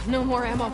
No more ammo.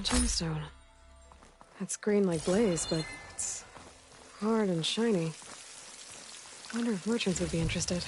gemstone. It's green like blaze, but it's hard and shiny. I wonder if merchants would be interested.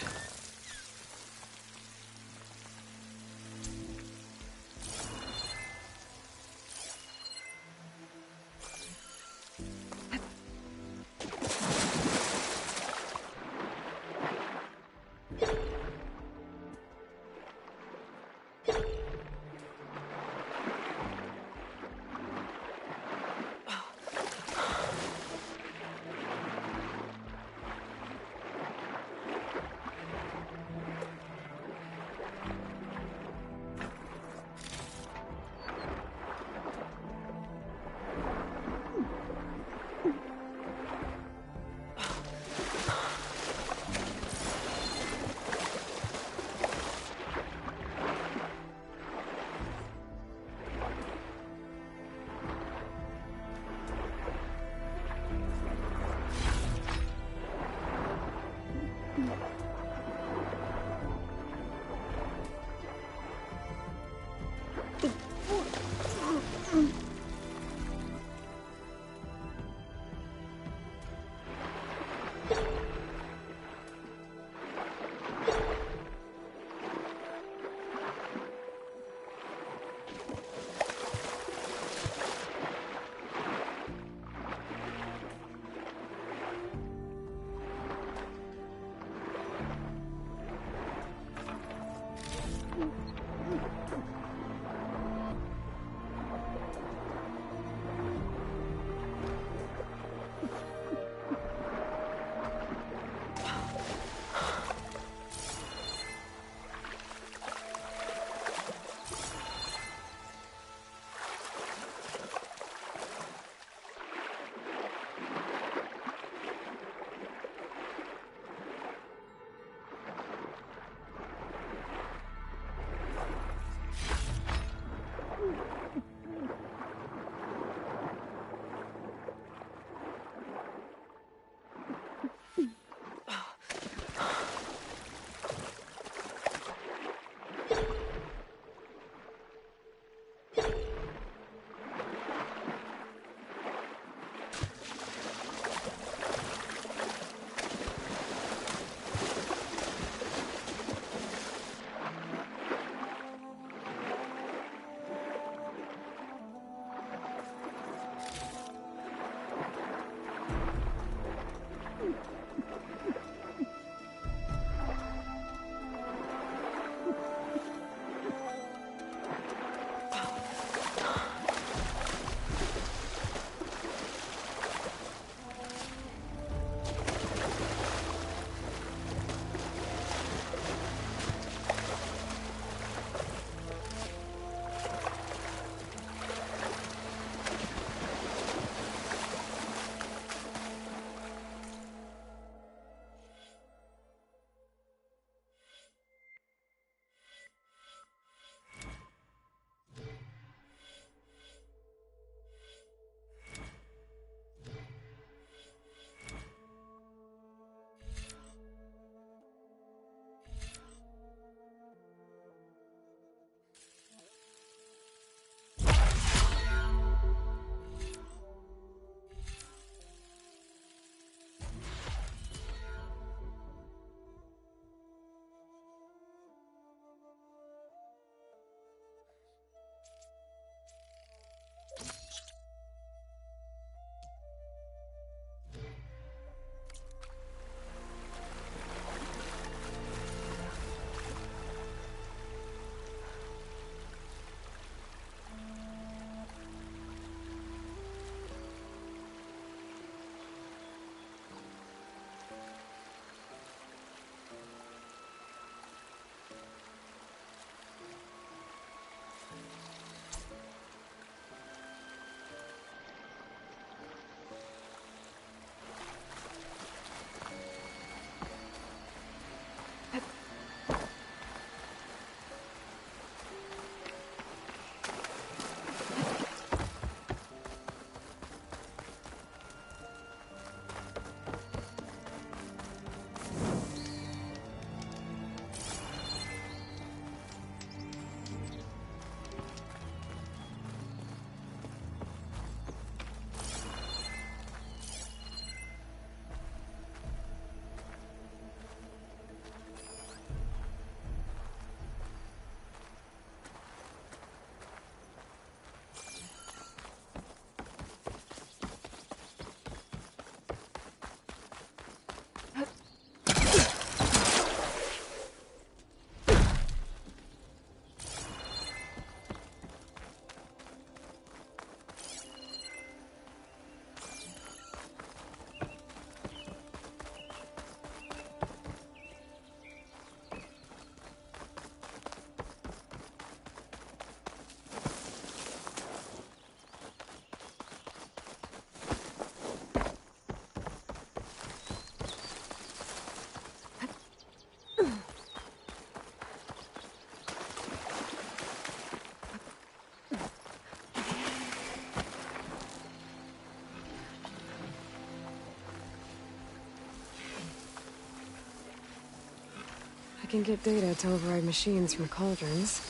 I can get data to override machines from cauldrons.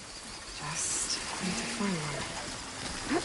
Just need to find one.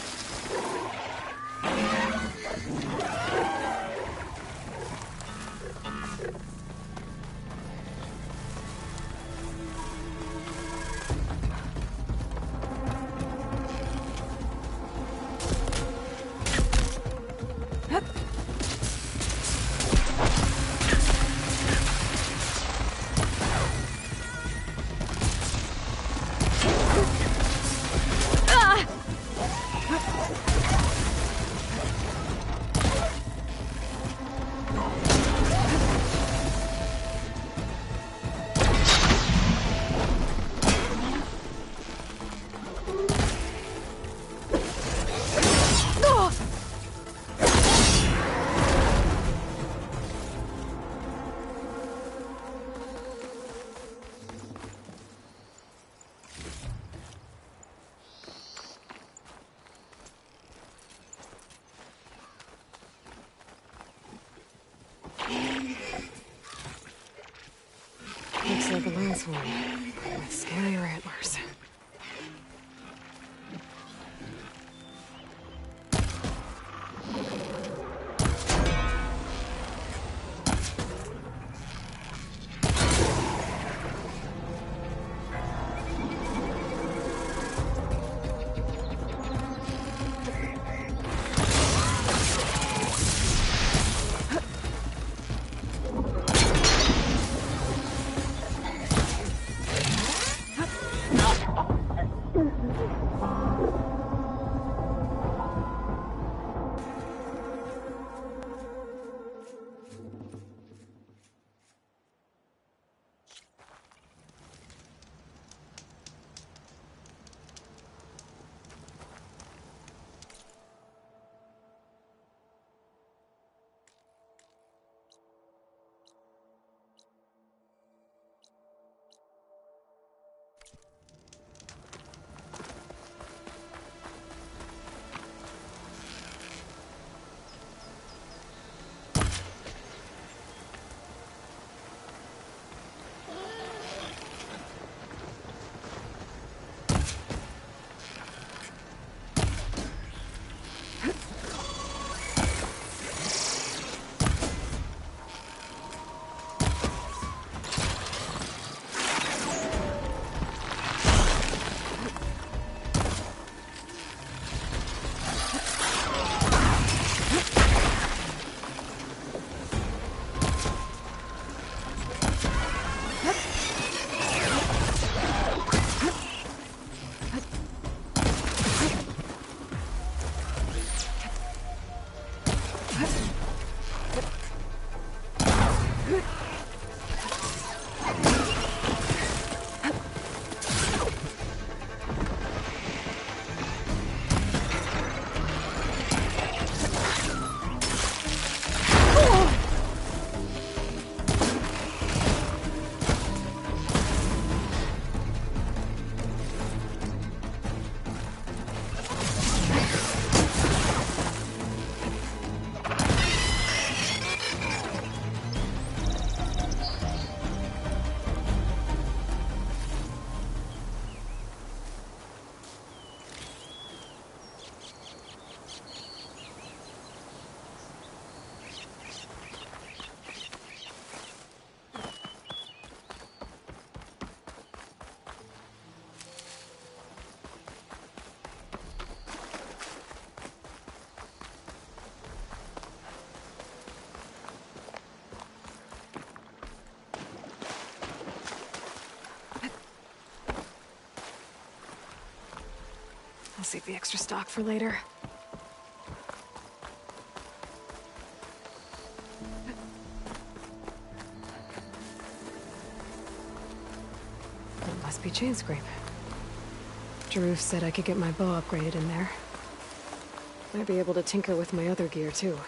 Looks like a lance one, with scarier antlers. I'll save the extra stock for later. It must be Chainscrape. Jaruf said I could get my bow upgraded in there. Might be able to tinker with my other gear, too.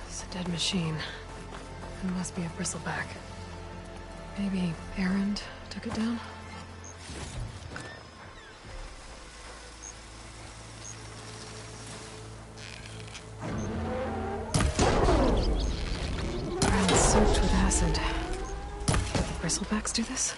It's a dead machine. It must be a bristleback. Maybe Erend took it down? Ground's soaked with acid. Did the bristlebacks do this?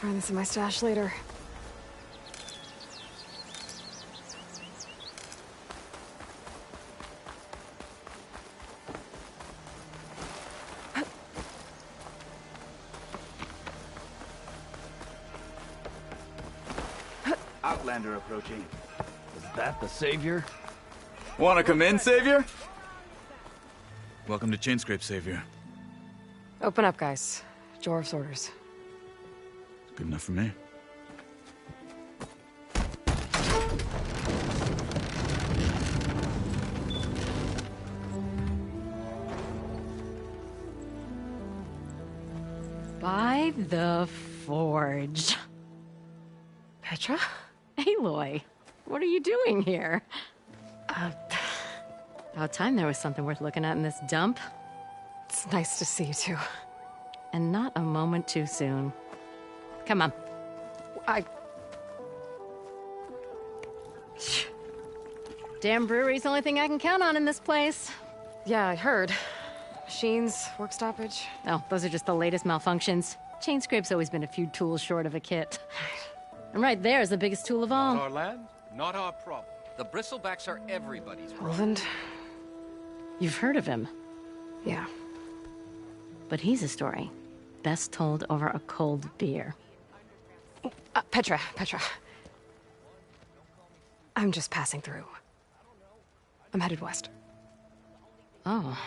Find this in my stash later. Outlander approaching. Is that the Savior? Wanna come in, Savior? Welcome to Chainscrape, Savior. Open up, guys. Jorv's orders. Good enough for me. By the Forge. Petra? Aloy, what are you doing here? About time there was something worth looking at in this dump. It's nice to see you too. And not a moment too soon. Come on. Damn brewery's the only thing I can count on in this place. Yeah, I heard. Machines, work stoppage. Oh, those are just the latest malfunctions. Chainscrape's always been a few tools short of a kit. And right there is the biggest tool of all. Not our land, not our problem. The bristlebacks are everybody's problem. Roland? You've heard of him, Yeah. but he's a story best told over a cold beer. Petra. I'm just passing through. I'm headed west. Oh,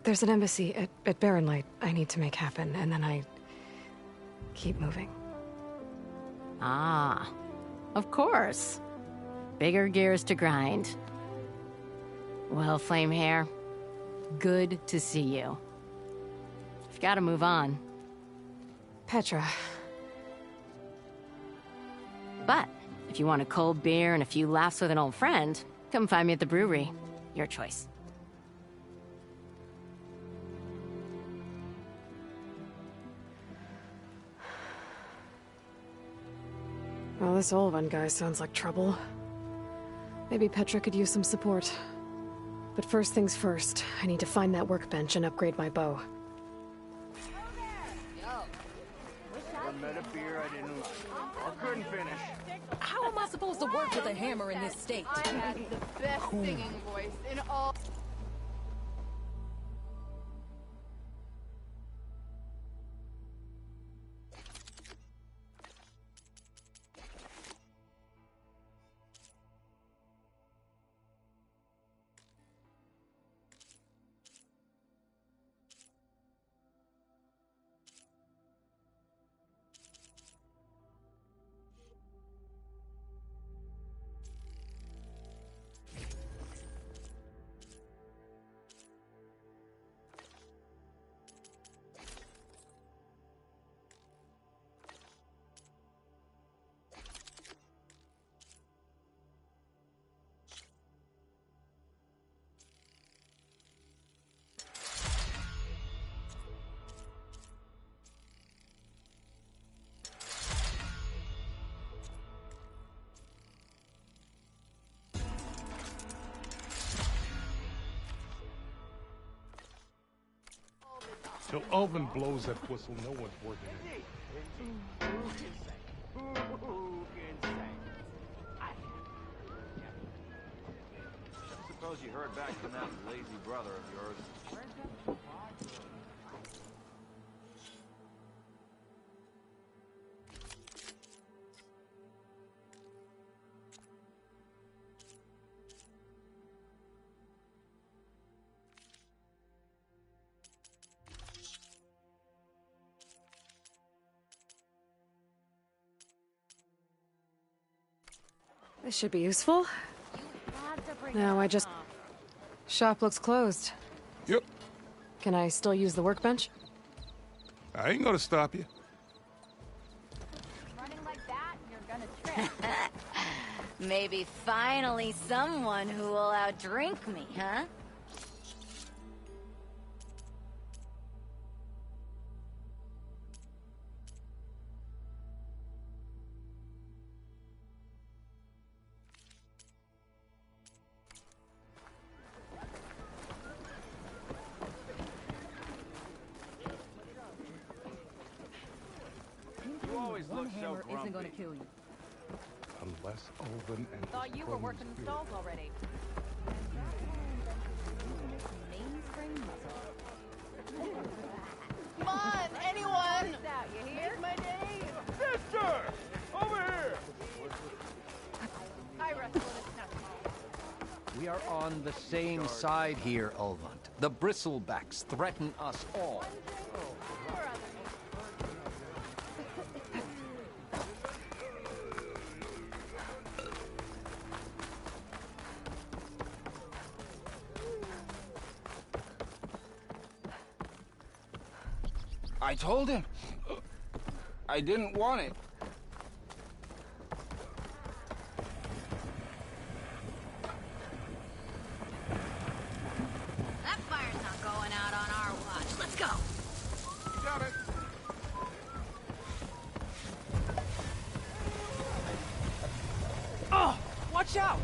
There's an embassy at Barren Light I need to make happen, and then I keep moving. ah, of course. Bigger gears to grind. Well, Flamehair, good to see you. You've got to move on. Petra. But if you want a cold beer and a few laughs with an old friend, come find me at the brewery. Your choice. Well, this Olvan guy sounds like trouble. Maybe Petra could use some support. But first things first, I need to find that workbench and upgrade my bow. One met a beer I didn't like. I couldn't finish. How am I supposed to work with a hammer in this state? I had the best singing voice in all. Till Ulvin blows that whistle, no one's working it. Who can say? Who can say? I suppose you heard back from that lazy brother of yours. This should be useful. No, I just... Shop looks closed. Yep. Can I still use the workbench? I ain't gonna stop you. Running like that, you're gonna trip. Maybe finally someone who will outdrink me, huh? You always look so Hammer isn't gonna grumpy. kill you. Unless Ulvin and Thought his you were cronies working the do. stalls already. Mainspring muscle. Come on, anyone! You hear? Make my day! Sister! Over here! I wrestle with nothing. We are on the same side here, Ulvant. The bristlebacks threaten us all. Poor other. I told him. I didn't want it. That fire's not going out on our watch. Let's go. Got it. Oh! Watch out!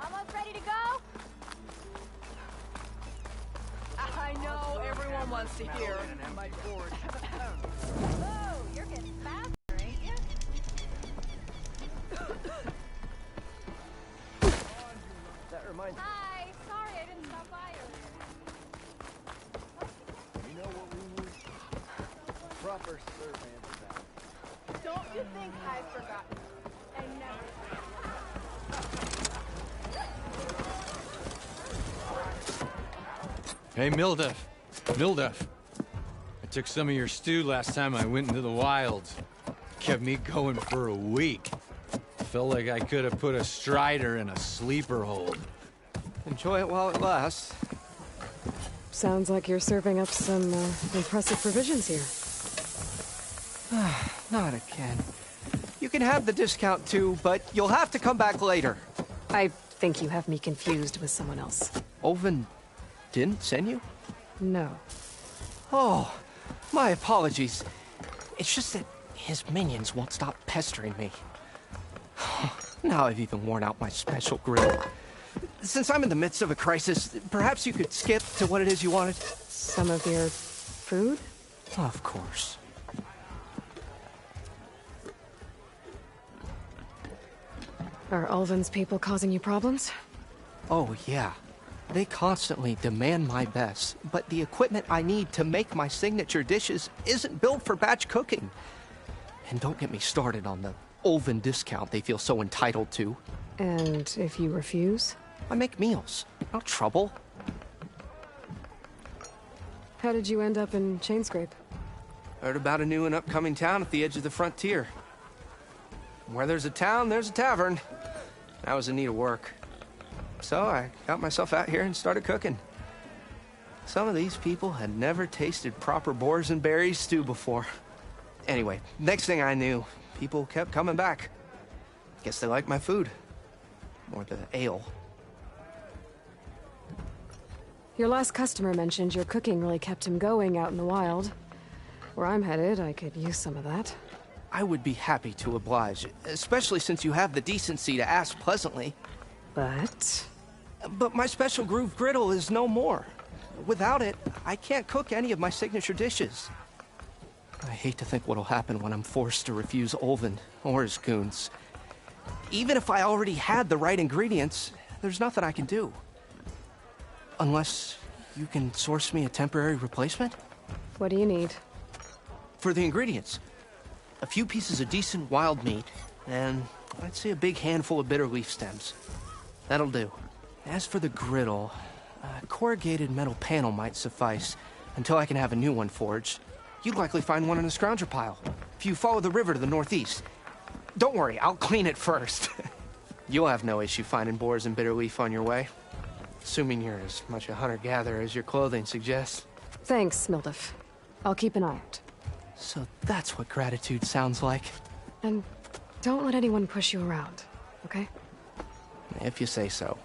Almost ready to go? I know everyone wants to hear. My board. Whoa, you're getting faster, ain't you? That reminds me. Hi, sorry I didn't stop by earlier. You know what we need? Proper servants about. Don't you think I've forgotten? I never. Hey, Mildef. Mildef. I took some of your stew last time I went into the wilds. Kept me going for a week. Felt like I could have put a strider in a sleeper hold. Enjoy it while it lasts. Sounds like you're serving up some impressive provisions here. Not again. You can have the discount too, but you'll have to come back later. I think you have me confused with someone else. Ulvin didn't send you? No. Oh, my apologies. It's just that his minions won't stop pestering me. Now I've even worn out my special grill. Since I'm in the midst of a crisis, perhaps you could skip to what it is you wanted? Some of your food? Of course. Are Ulvin's people causing you problems? Oh, yeah. They constantly demand my best, but the equipment I need to make my signature dishes isn't built for batch cooking. And don't get me started on the Ulvin discount they feel so entitled to. And if you refuse? I make meals. No trouble. How did you end up in Chainscrape? Heard about a new and upcoming town at the edge of the frontier. Where there's a town, there's a tavern. I was in need of work. So I got myself out here and started cooking. Some of these people had never tasted proper boars and berries stew before. Anyway, next thing I knew, people kept coming back. Guess they liked my food. Or the ale. Your last customer mentioned your cooking really kept him going out in the wild. Where I'm headed, I could use some of that. I would be happy to oblige, especially since you have the decency to ask pleasantly. But my special groove griddle is no more. Without it, I can't cook any of my signature dishes. I hate to think what'll happen when I'm forced to refuse Olvin or his goons. Even if I already had the right ingredients, there's nothing I can do. Unless you can source me a temporary replacement? What do you need? For the ingredients, a few pieces of decent wild meat, and I'd say a big handful of bitter leaf stems. That'll do. As for the griddle, a corrugated metal panel might suffice until I can have a new one forged. You'd likely find one in a scrounger pile, if you follow the river to the northeast. Don't worry, I'll clean it first. You'll have no issue finding boars and bitter leaf on your way. Assuming you're as much a hunter-gatherer as your clothing suggests. Thanks, Mildef. I'll keep an eye out. So that's what gratitude sounds like. And don't let anyone push you around, okay? If you say so.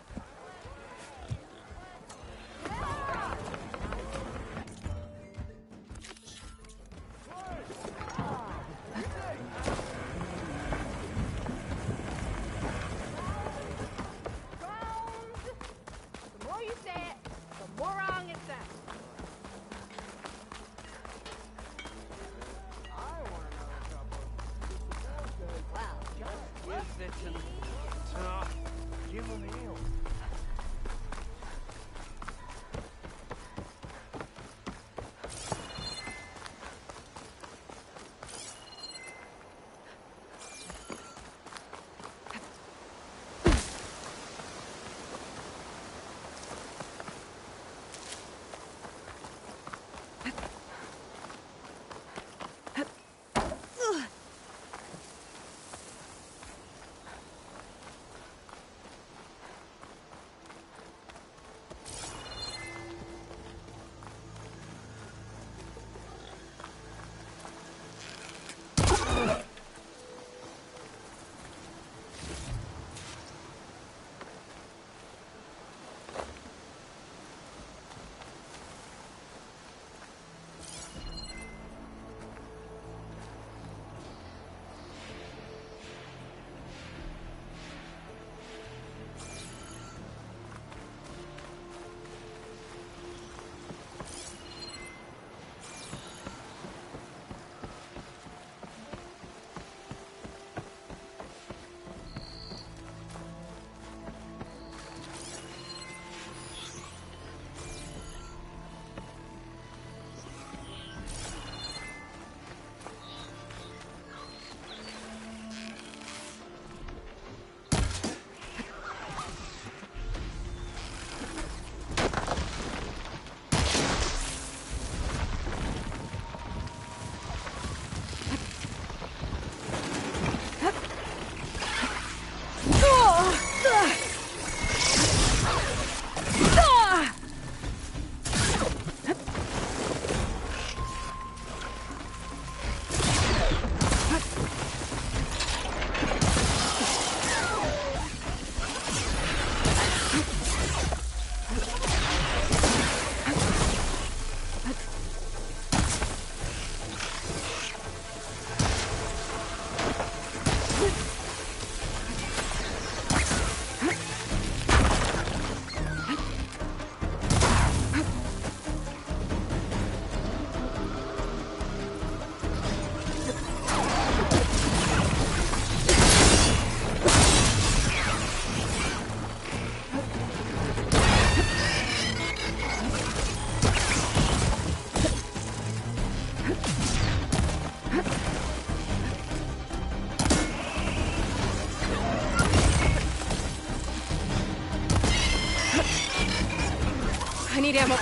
I need ammo.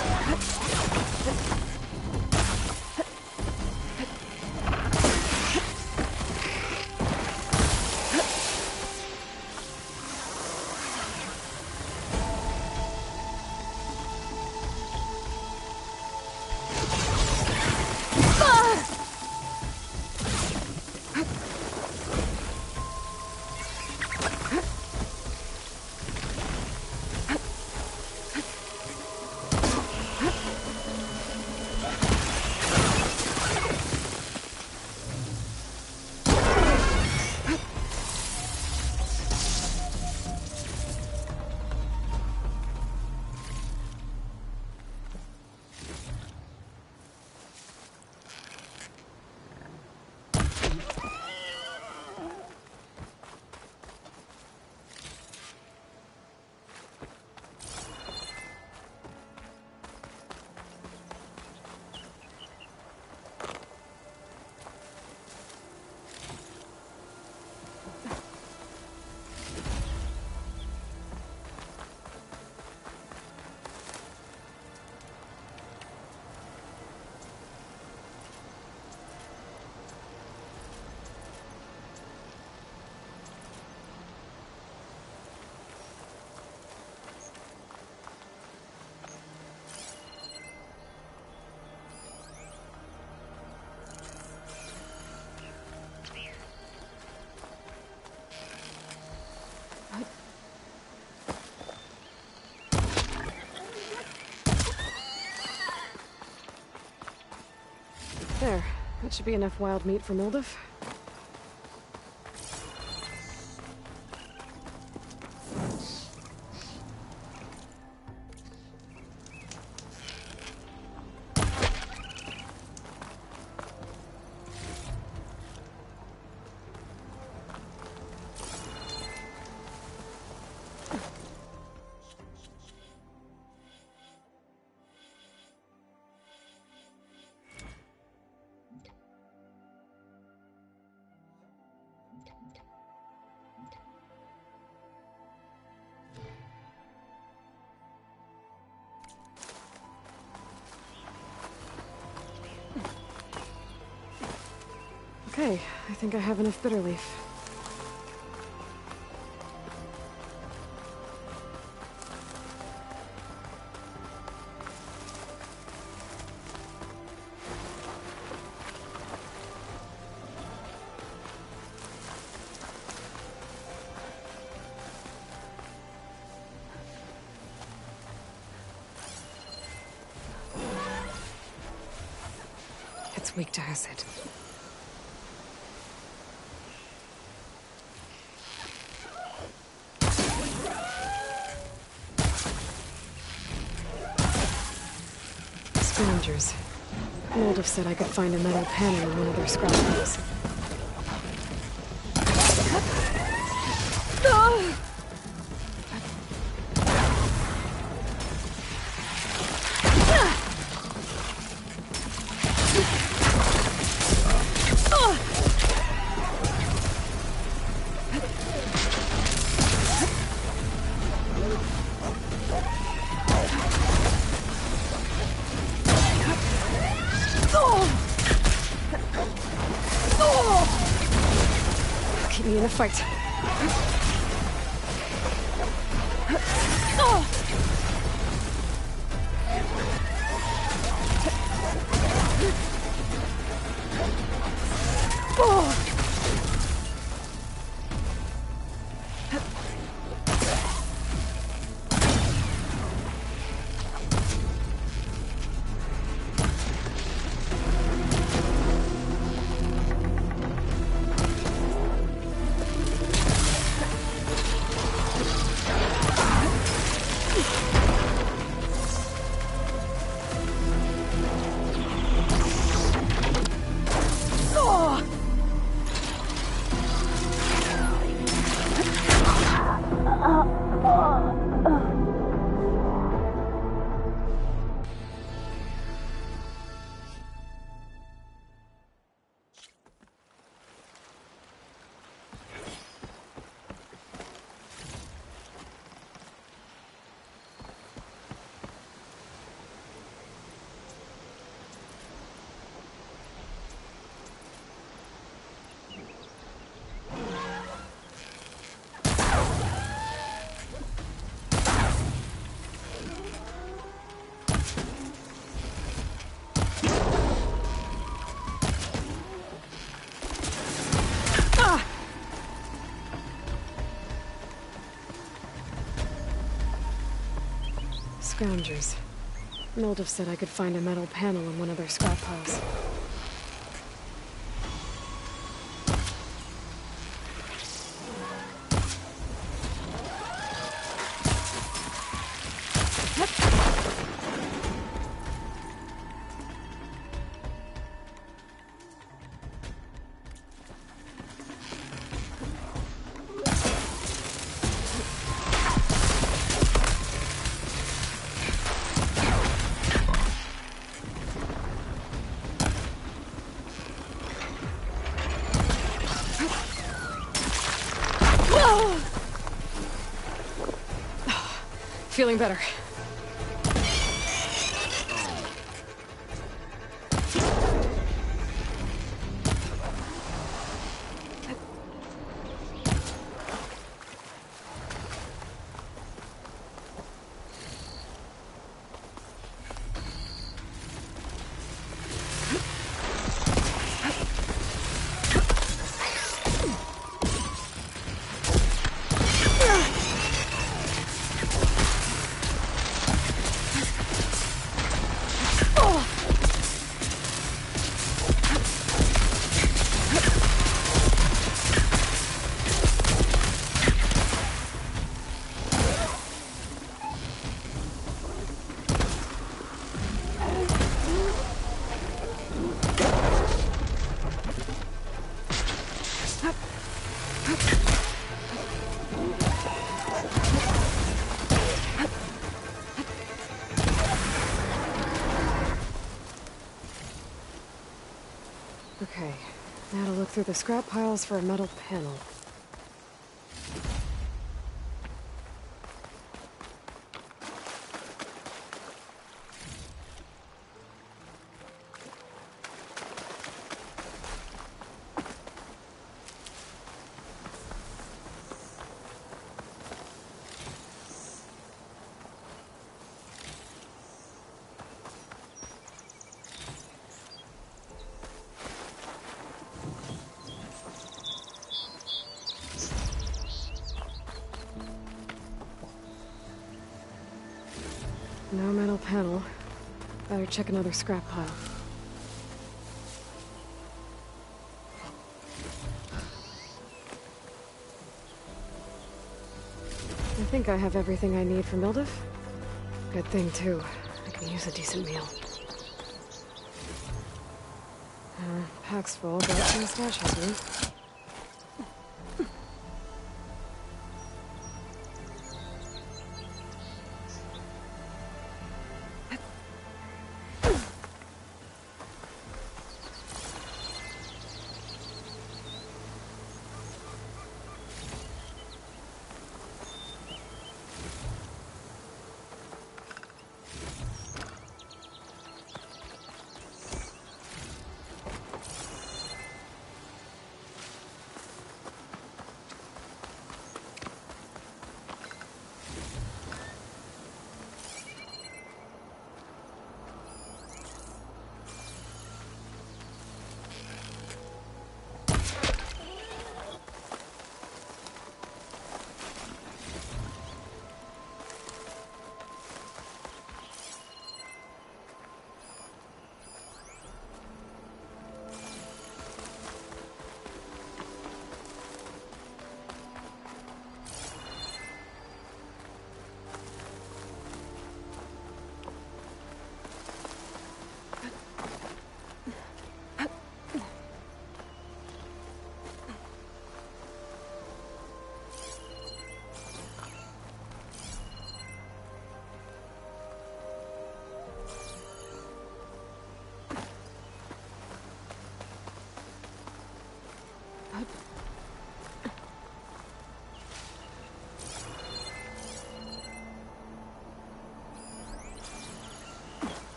There. That should be enough wild meat for Mildef. Okay, I think I have enough bitter leaf. It's weak to acid. Scavengers. Mildef said I could find a metal panel in one of their scrap heaps. Keep me in a fight. Scroungers. Mildef said I could find a metal panel in one of their scrap piles. Feeling better. Okay, now to look through the scrap piles for a metal panel. No metal panel. Better check another scrap pile. I think I have everything I need for Mildef. Good thing, too. I can use a decent meal. Pack's full, but my stash has room.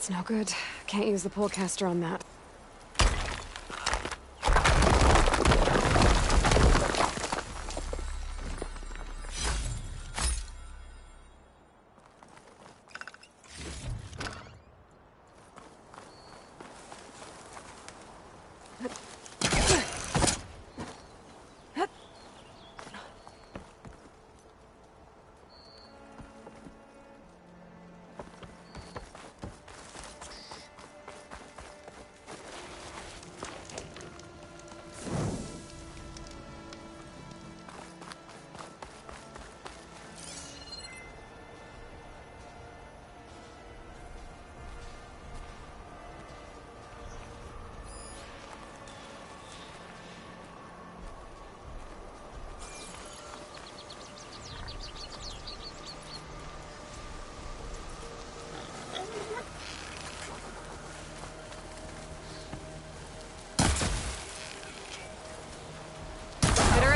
That's no good. Can't use the polecaster on that.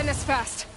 This fast.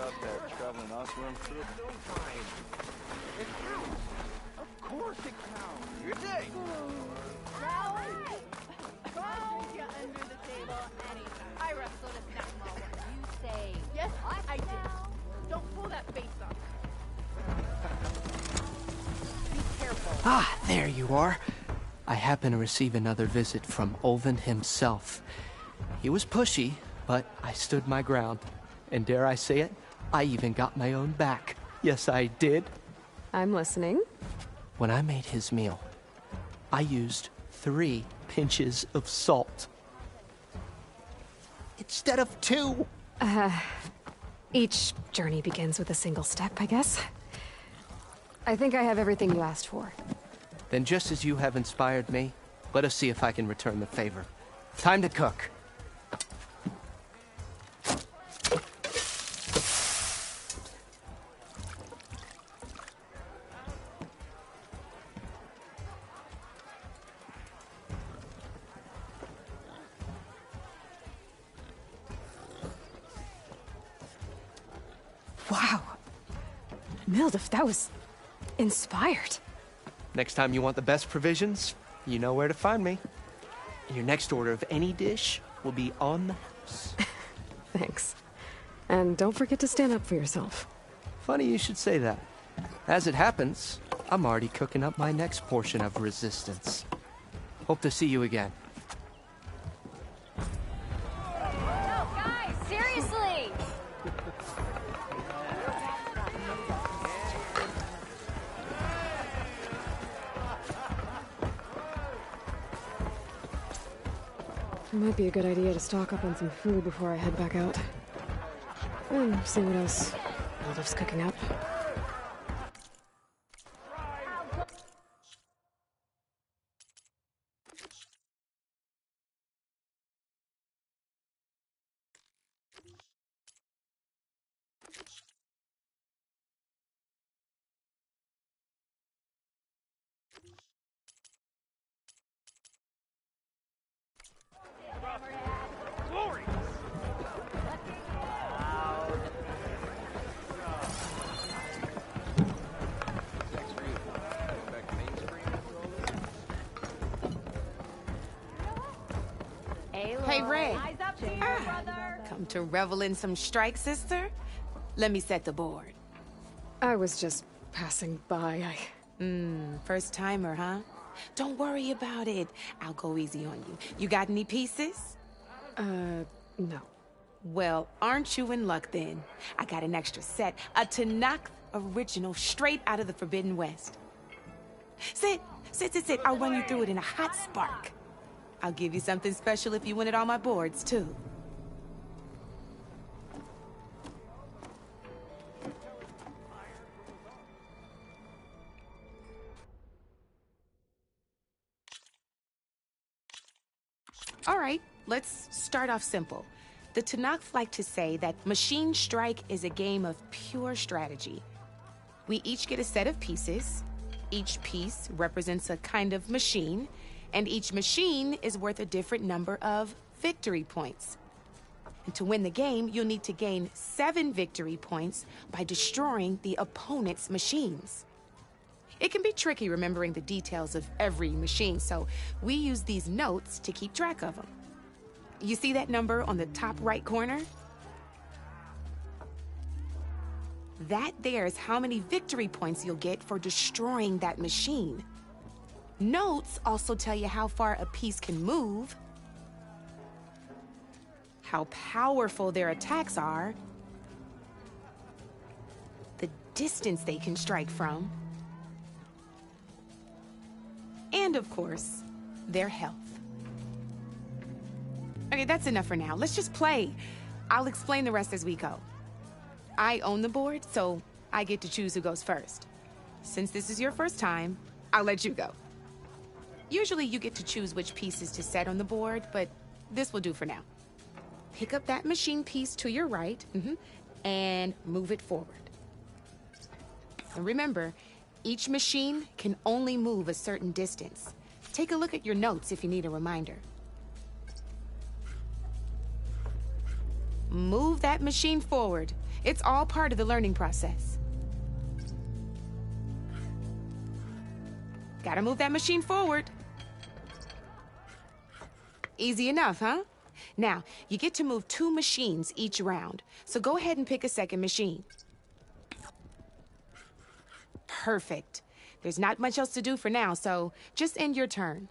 about that traveling Osworm trip? It counts. Of course it counts. Your day. You under the table anytime. I wrestled a snack mall. You say. Yes, I did. Don't pull that face off. Be careful. Ah, there you are. I happen to receive another visit from Ulvin himself. He was pushy, but I stood my ground. And dare I say it, I even got my own back. Yes, I did. I'm listening. When I made his meal, I used 3 pinches of salt. Instead of 2. Each journey begins with a single step, I guess. I think I have everything you asked for. Then just as you have inspired me, let us see if I can return the favor. Time to cook. Wow. Mildef, that was inspired. Next time you want the best provisions, you know where to find me. Your next order of any dish will be on the house. Thanks. And don't forget to stand up for yourself. Funny you should say that. As it happens, I'm already cooking up my next portion of resistance. Hope to see you again. No, guys, seriously! It might be a good idea to stock up on some food before I head back out. And see what else Mildef's cooking up. Hey, Ray. Come to revel in some strike, sister? Let me set the board. I was just passing by. First timer, huh? Don't worry about it. I'll go easy on you. You got any pieces? No. Well, aren't you in luck then? I got an extra set, a Tanakh original straight out of the Forbidden West. Sit. I'll run you through it in a hot spark. I'll give you something special if you win it on my boards, too. All right, let's start off simple. The Tanakh like to say that Machine Strike is a game of pure strategy. We each get a set of pieces. Each piece represents a kind of machine, and each machine is worth a different number of victory points. And to win the game, you'll need to gain 7 victory points by destroying the opponent's machines. It can be tricky remembering the details of every machine, so we use these notes to keep track of them. You see that number on the top right corner? That there is how many victory points you'll get for destroying that machine. Notes also tell you how far a piece can move, how powerful their attacks are, the distance they can strike from, and of course, their health. Okay, that's enough for now. Let's just play. I'll explain the rest as we go. I own the board, so I get to choose who goes first. Since this is your first time, I'll let you go. Usually you get to choose which pieces to set on the board, but this will do for now. Pick up that machine piece to your right, and move it forward. And remember, each machine can only move a certain distance. Take a look at your notes if you need a reminder. Move that machine forward. It's all part of the learning process. Gotta move that machine forward. Easy enough, huh? Now, you get to move 2 machines each round, so go ahead and pick a second machine. Perfect. There's not much else to do for now, so just end your turn.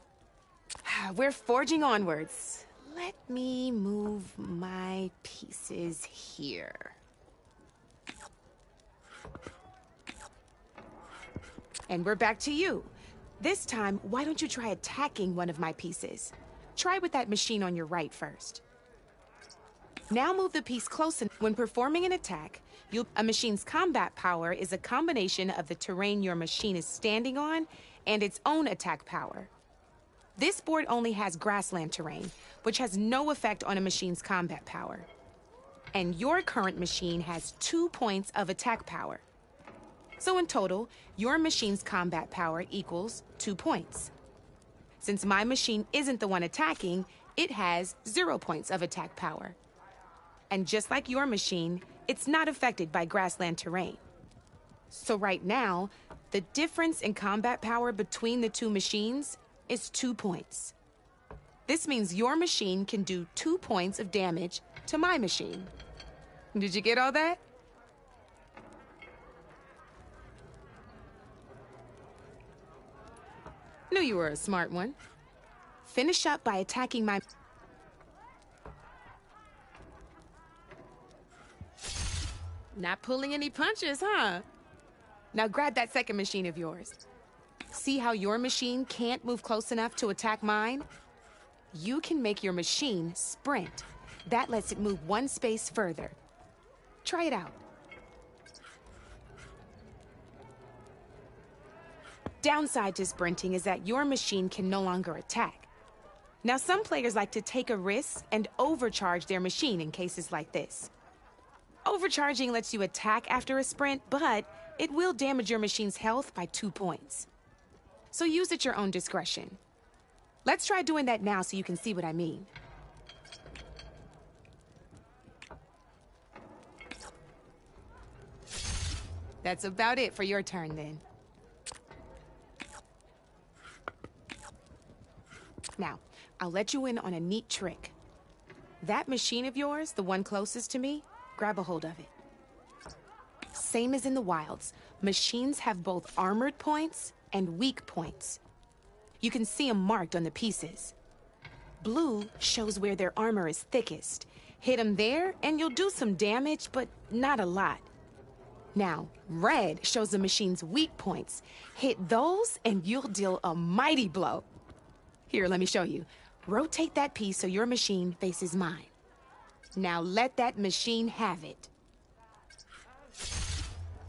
We're forging onwards. Let me move my pieces here. And we're back to you. This time, why don't you try attacking one of my pieces? Try with that machine on your right first. Now move the piece close enough. When performing an attack, a machine's combat power is a combination of the terrain your machine is standing on and its own attack power. This board only has grassland terrain, which has no effect on a machine's combat power. And your current machine has 2 points of attack power. So in total, your machine's combat power equals 2 points. Since my machine isn't the one attacking, it has 0 points of attack power. And just like your machine, it's not affected by grassland terrain. So right now, the difference in combat power between the 2 machines is 2 points. This means your machine can do 2 points of damage to my machine. Did you get all that? Knew you were a smart one. Finish up by attacking my... Not pulling any punches, huh? Now grab that second machine of yours. See how your machine can't move close enough to attack mine? You can make your machine sprint. That lets it move 1 space further. Try it out. Downside to sprinting is that your machine can no longer attack. Now, some players like to take a risk and overcharge their machine in cases like this. Overcharging lets you attack after a sprint, but it will damage your machine's health by 2 points. So use at your own discretion. Let's try doing that now so you can see what I mean. That's about it for your turn, then. Now, I'll let you in on a neat trick. That machine of yours, the one closest to me, grab a hold of it. Same as in the wilds, machines have both armored points and weak points. You can see them marked on the pieces. Blue shows where their armor is thickest. Hit them there, and you'll do some damage, but not a lot. Now, red shows the machine's weak points. Hit those, and you'll deal a mighty blow. Here, let me show you. Rotate that piece so your machine faces mine. Now let that machine have it.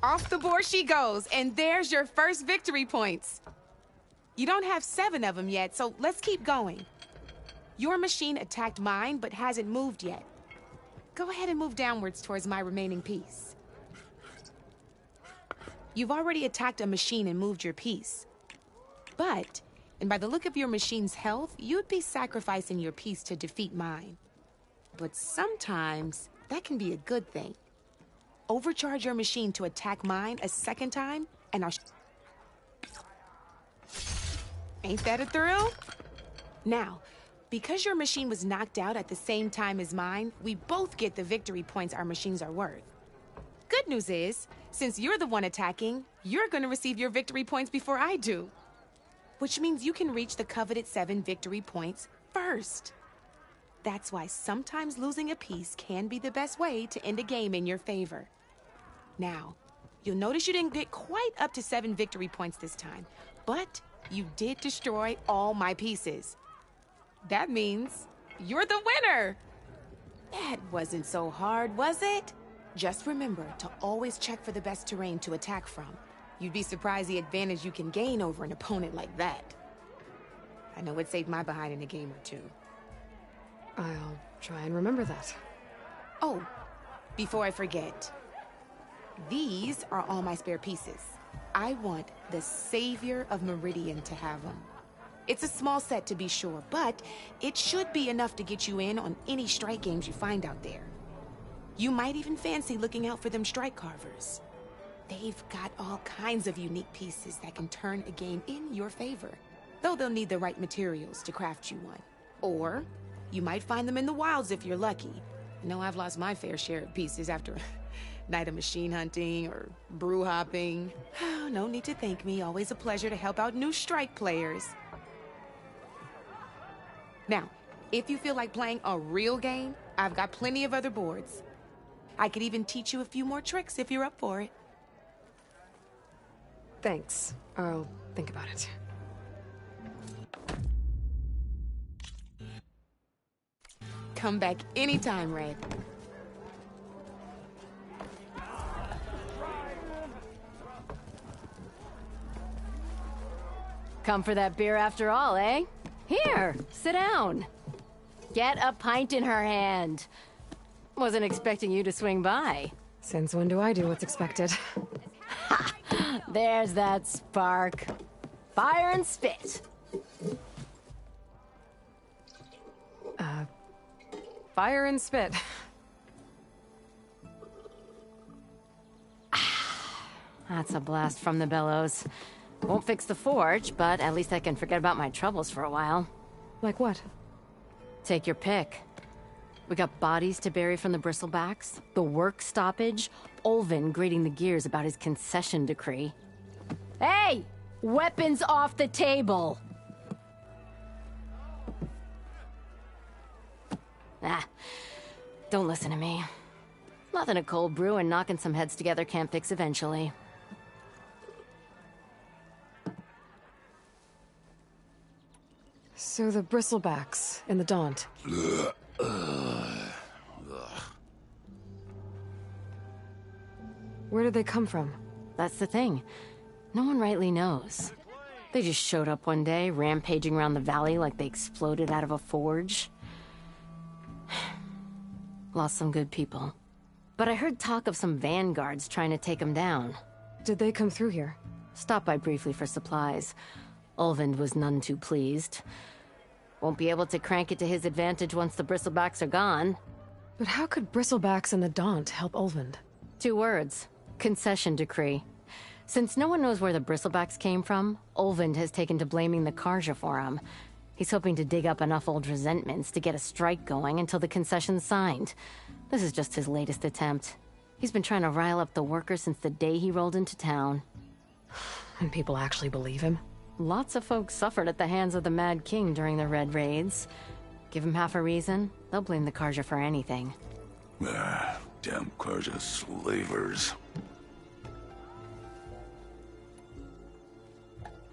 Off the board she goes, and there's your first victory points. You don't have 7 of them yet, so let's keep going. Your machine attacked mine, but hasn't moved yet. Go ahead and move downwards towards my remaining piece. You've already attacked a machine and moved your piece. But, and by the look of your machine's health, you'd be sacrificing your piece to defeat mine. But sometimes, that can be a good thing. Overcharge your machine to attack mine a second time, and I'll... Ain't that a thrill? Now, because your machine was knocked out at the same time as mine, we both get the victory points our machines are worth. Good news is, since you're the one attacking, you're gonna receive your victory points before I do. Which means you can reach the coveted 7 victory points first. That's why sometimes losing a piece can be the best way to end a game in your favor. Now, you'll notice you didn't get quite up to 7 victory points this time, but you did destroy all my pieces. That means you're the winner! That wasn't so hard, was it? Just remember to always check for the best terrain to attack from. You'd be surprised the advantage you can gain over an opponent like that. I know it saved my behind in a game or 2. I'll try and remember that. Oh, before I forget, these are all my spare pieces. I want the Savior of Meridian to have them. It's a small set to be sure, but it should be enough to get you in on any strike games you find out there. You might even fancy looking out for them strike carvers. They've got all kinds of unique pieces that can turn a game in your favor, though they'll need the right materials to craft you one. Or you might find them in the wilds if you're lucky. I know I've lost my fair share of pieces after a night of machine hunting or brew hopping. No need to thank me. Always a pleasure to help out new strike players. Now, if you feel like playing a real game, I've got plenty of other boards. I could even teach you a few more tricks if you're up for it. Thanks. I'll think about it. Come back anytime, Red. Come for that beer after all, eh? Here, sit down. Get a pint in her hand. Wasn't expecting you to swing by. Since when do I do what's expected? Ha! There's that spark. Fire and spit. Fire and spit. That's a blast from the bellows. Won't fix the forge, but at least I can forget about my troubles for a while. Like what? Take your pick. We got bodies to bury from the bristlebacks, the work stoppage, Olvin grating the gears about his concession decree. Hey! Weapons off the table! Ah, don't listen to me. Nothing a cold brew and knocking some heads together can't fix eventually. So the bristlebacks in the Daunt. Where did they come from? That's the thing. No one rightly knows. They just showed up one day, rampaging around the valley like they exploded out of a forge. Lost some good people. But I heard talk of some vanguards trying to take them down. Did they come through here? Stopped by briefly for supplies. Olvind was none too pleased. Won't be able to crank it to his advantage once the bristlebacks are gone. But how could bristlebacks and the Daunt help Olvind? 2 words. Concession decree. Since no one knows where the bristlebacks came from, Olvind has taken to blaming the Carja for him. He's hoping to dig up enough old resentments to get a strike going until the concession's signed. This is just his latest attempt. He's been trying to rile up the workers since the day he rolled into town. And people actually believe him? Lots of folks suffered at the hands of the Mad King during the Red Raids. Give him half a reason, they'll blame the Carja for anything. Damn Carja slavers.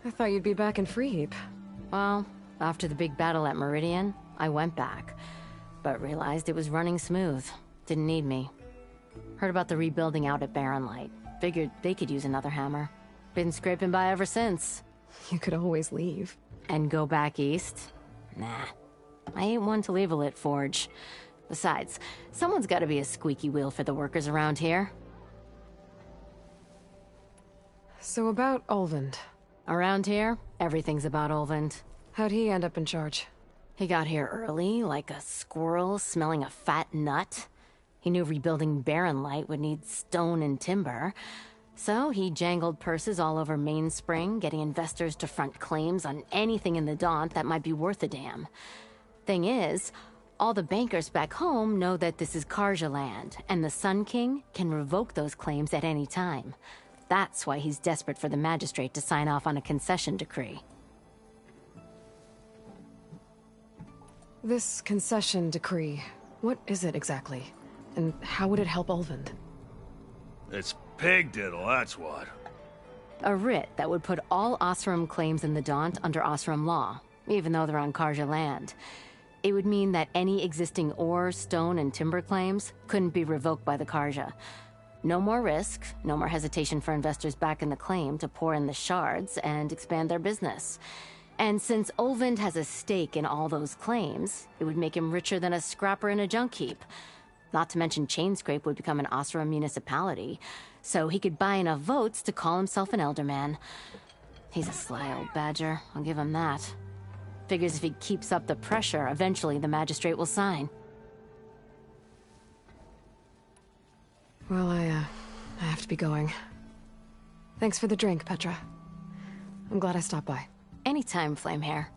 I thought you'd be back in Freeheap. Well, after the big battle at Meridian, I went back, but realized it was running smooth. Didn't need me. Heard about the rebuilding out at Barren Light. Figured they could use another hammer. Been scraping by ever since. You could always leave. And go back east? Nah. I ain't one to leave a lit forge. Besides, someone's gotta be a squeaky wheel for the workers around here. So about Olvind. Around here, everything's about Olvind. How'd he end up in charge? He got here early, like a squirrel smelling a fat nut. He knew rebuilding Barren Light would need stone and timber. So he jangled purses all over Mainspring, getting investors to front claims on anything in the Daunt that might be worth a damn. Thing is, all the bankers back home know that this is Carja land, and the Sun King can revoke those claims at any time. That's why he's desperate for the magistrate to sign off on a concession decree. This concession decree, what is it exactly? And how would it help Olvind? It's pig diddle, that's what. A writ that would put all Oseram claims in the Daunt under Oseram law, even though they're on Carja land. It would mean that any existing ore, stone, and timber claims couldn't be revoked by the Carja. No more risk, no more hesitation for investors back in the claim to pour in the shards and expand their business. And since Olvind has a stake in all those claims, it would make him richer than a scrapper in a junk heap. Not to mention Chainscrape would become an Oseram municipality, so he could buy enough votes to call himself an Elderman. He's a sly old badger, I'll give him that. Figures if he keeps up the pressure, eventually the magistrate will sign. Well, I have to be going. Thanks for the drink, Petra. I'm glad I stopped by. Anytime, Flamehair.